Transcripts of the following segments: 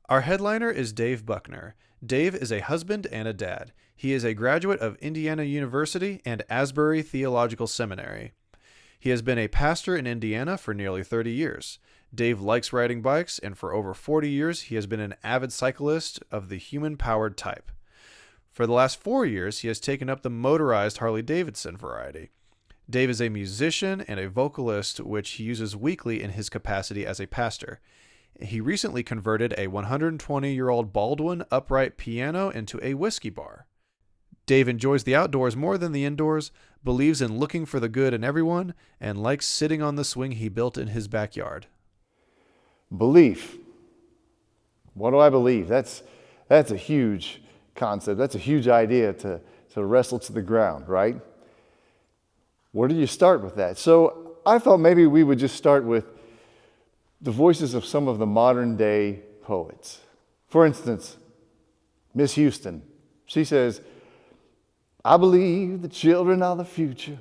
Our headliner is Dave Buckner. Dave is a husband and a dad. He is a graduate of Indiana University and Asbury Theological Seminary. He has been a pastor in Indiana for nearly 30 years. Dave likes riding bikes, and for over 40 years, he has been an avid cyclist of the human-powered type. For the last 4 years, he has taken up the motorized Harley-Davidson variety. Dave is a musician and a vocalist, which he uses weekly in his capacity as a pastor. He recently converted a 120-year-old Baldwin upright piano into a whiskey bar. Dave enjoys the outdoors more than the indoors, believes in looking for the good in everyone, and likes sitting on the swing he built in his backyard. Belief. What do I believe? That's a huge concept. That's a huge idea to wrestle to the ground, right? Where do you start with that? So I thought maybe we would just start with the voices of some of the modern day poets. For instance, Miss Houston. She says, "I believe the children are the future.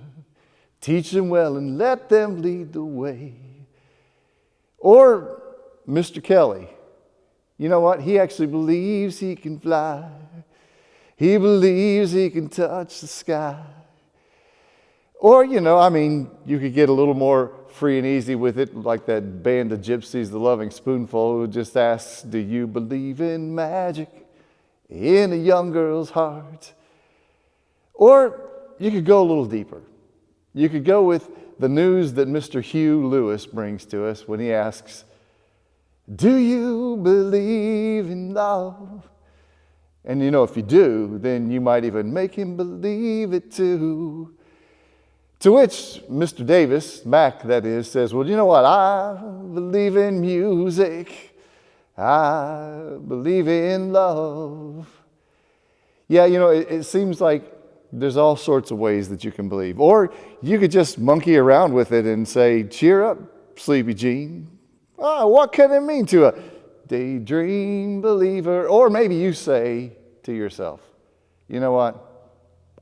Teach them well and let them lead the way." Or Mr. Kelly. You know what? He actually believes he can fly. He believes he can touch the sky. Or, you could get a little more free and easy with it, like that band of gypsies, the Loving Spoonful, who just asks, "Do you believe in magic in a young girl's heart?" Or you could go a little deeper. You could go with the news that Mr. Hugh Lewis brings to us when he asks, "Do you believe in love?" And if you do, then you might even make him believe it too. To which Mr. Davis, Mac that is, says, "Well, you know what? I believe in music. I believe in love." Yeah, it seems like there's all sorts of ways that you can believe. Or you could just monkey around with it and say, "Cheer up, Sleepy Jean. What can it mean to a daydream believer?" Or maybe you say to yourself, "You know what?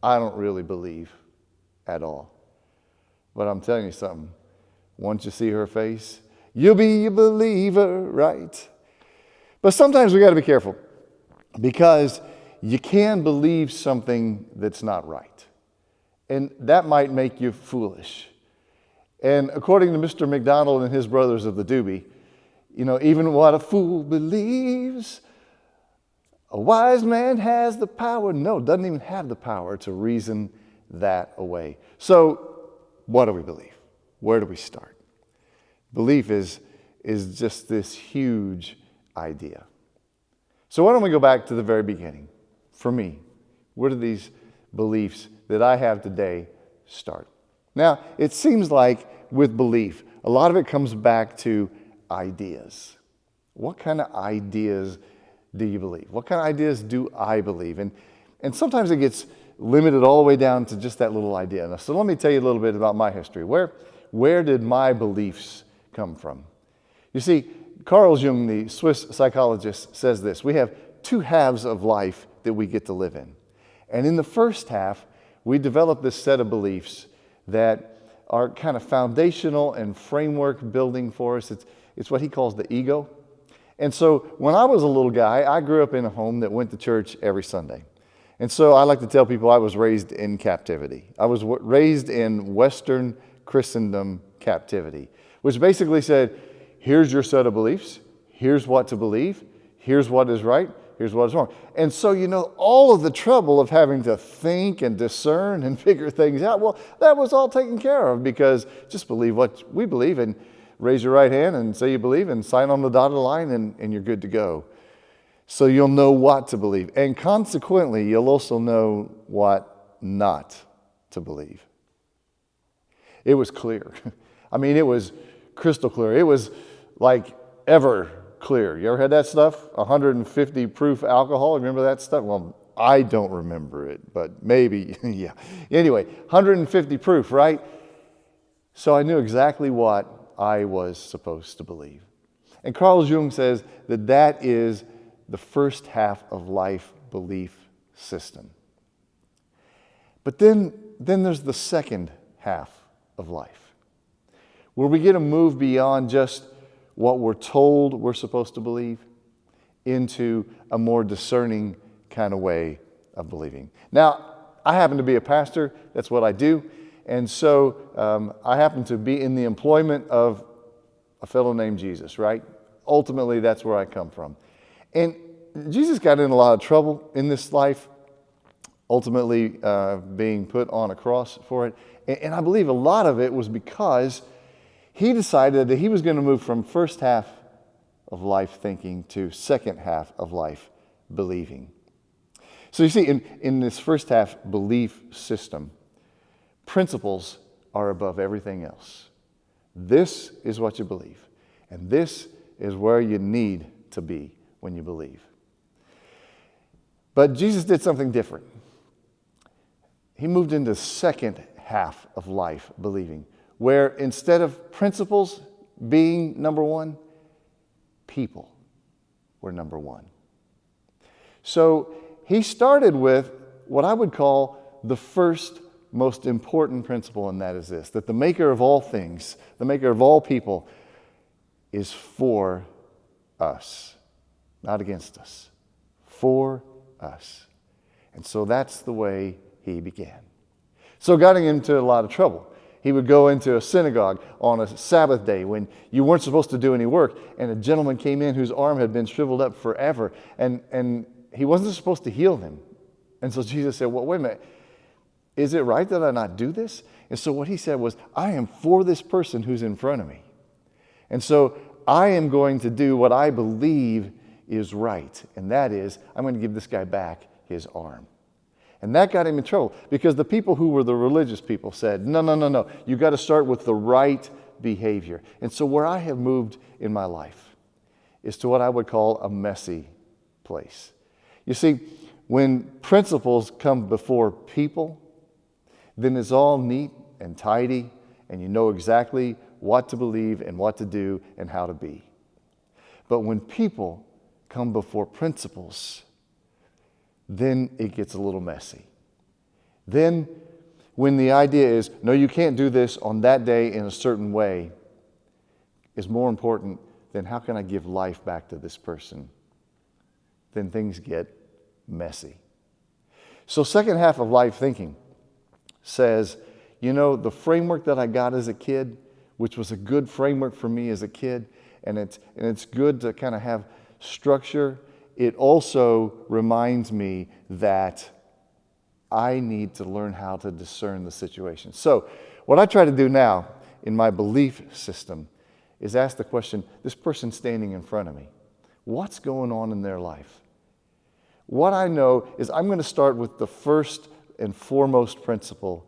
I don't really believe at all. But I'm telling you something. Once you see her face, you'll be a believer, right?" But sometimes we got to be careful, because you can believe something that's not right. And that might make you foolish. And according to Mr. McDonald and his brothers of the Doobie, even what a fool believes, a wise man has the power. No, doesn't even have the power to reason that away. So, what do we believe? Where do we start? Belief is just this huge idea. So why don't we go back to the very beginning? For me, where do these beliefs that I have today start? Now, it seems like with belief, a lot of it comes back to ideas. What kind of ideas do you believe? What kind of ideas do I believe? And sometimes it gets limited all the way down to just that little idea. Now, so let me tell you a little bit about my history. Where did my beliefs come from? You see, Carl Jung, the Swiss psychologist, says this: we have two halves of life that we get to live in. And in the first half, we develop this set of beliefs that are kind of foundational and framework building for us. It's what he calls the ego. And so when I was a little guy, I grew up in a home that went to church every Sunday. And so I like to tell people I was raised in captivity. I was raised in Western Christendom captivity, which basically said, here's your set of beliefs, here's what to believe, here's what is right, here's what is wrong. And so, all of the trouble of having to think and discern and figure things out, well, that was all taken care of, because just believe what we believe and raise your right hand and say you believe and sign on the dotted line and you're good to go. So you'll know what to believe. And consequently, you'll also know what not to believe. It was clear. It was crystal clear. It was like ever clear. You ever had that stuff? 150 proof alcohol. Remember that stuff? Well, I don't remember it, but maybe, yeah. Anyway, 150 proof, right? So I knew exactly what I was supposed to believe. And Carl Jung says that is the first half of life belief system. But then there's the second half of life, where we get to move beyond just what we're told we're supposed to believe into a more discerning kind of way of believing. Now, I happen to be a pastor. That's what I do. And so I happen to be in the employment of a fellow named Jesus, right? Ultimately, that's where I come from. And Jesus got in a lot of trouble in this life, ultimately being put on a cross for it. And I believe a lot of it was because he decided that he was going to move from first half of life thinking to second half of life believing. So you see, in this first half belief system, principles are above everything else. This is what you believe, and this is where you need to be when you believe. But Jesus did something different. He moved into second half of life believing, where instead of principles being number one, people were number one. So he started with what I would call the first most important principle, and that is this, that the maker of all things, the maker of all people, is for us, not against us, for us. And so that's the way he began. So got him into a lot of trouble. He would go into a synagogue on a Sabbath day when you weren't supposed to do any work, and a gentleman came in whose arm had been shriveled up forever, and he wasn't supposed to heal him. And so Jesus said, well, wait a minute, is it right that I not do this? And so what he said was, I am for this person who's in front of me. And so I am going to do what I believe is right, and that is, I'm going to give this guy back his arm. And that got him in trouble because the people who were the religious people said, no, you got to start with the right behavior. And so where I have moved in my life is to what I would call a messy place. You see, when principles come before people, then it's all neat and tidy, and you know exactly what to believe and what to do and how to be. But when people come before principles, then it gets a little messy. Then when the idea is, no, you can't do this on that day in a certain way, is more important than how can I give life back to this person, then things get messy. So second half of life thinking says, you know, the framework that I got as a kid, which was a good framework for me as a kid, and it's good to kind of have structure, it also reminds me that I need to learn how to discern the situation. So what I try to do now in my belief system is ask the question, this person standing in front of me, what's going on in their life? What I know is I'm going to start with the first and foremost principle,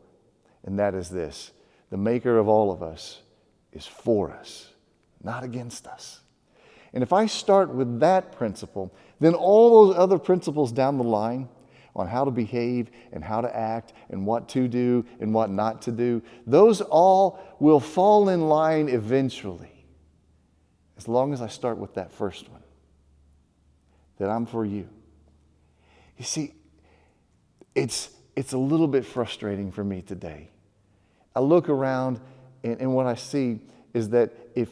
and that is this: the maker of all of us is for us, not against us. And if I start with that principle, then all those other principles down the line on how to behave and how to act and what to do and what not to do, those all will fall in line eventually, as long as I start with that first one, that I'm for you. You see, it's a little bit frustrating for me today. I look around and what I see is that if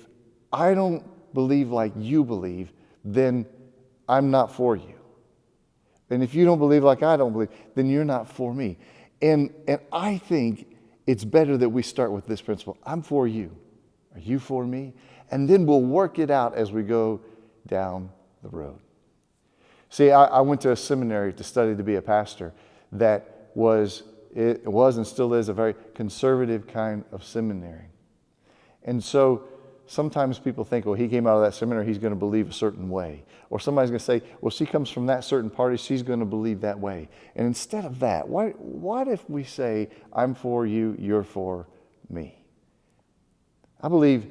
I don't believe like you believe, then I'm not for you. And if you don't believe like I don't believe, then you're not for me. And I think it's better that we start with this principle. I'm for you. Are you for me? And then we'll work it out as we go down the road. See, I went to a seminary to study to be a pastor that was and still is a very conservative kind of seminary. And so sometimes people think, well, he came out of that seminary, he's going to believe a certain way. Or somebody's going to say, well, she comes from that certain party, she's going to believe that way. And instead of that, what if we say, I'm for you, you're for me? I believe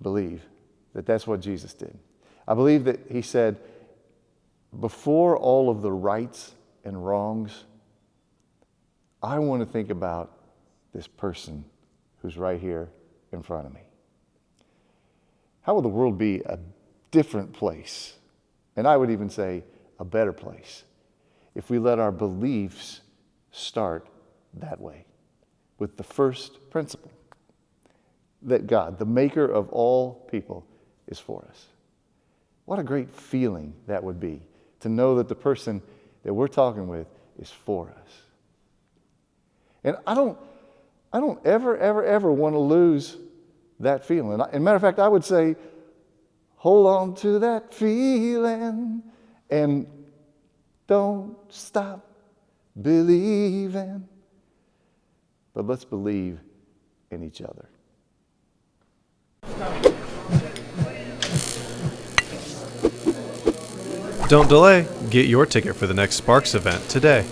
that that's what Jesus did. I believe that he said, before all of the rights and wrongs, I want to think about this person who's right here in front of me. How would the world be a different place? And I would even say a better place if we let our beliefs start that way, with the first principle that God, the maker of all people, is for us. What a great feeling that would be, to know that the person that we're talking with is for us. And I don't ever want to lose that feeling. As a matter of fact, I would say, hold on to that feeling and don't stop believing. But let's believe in each other. Don't delay. Get your ticket for the next Sparks event today.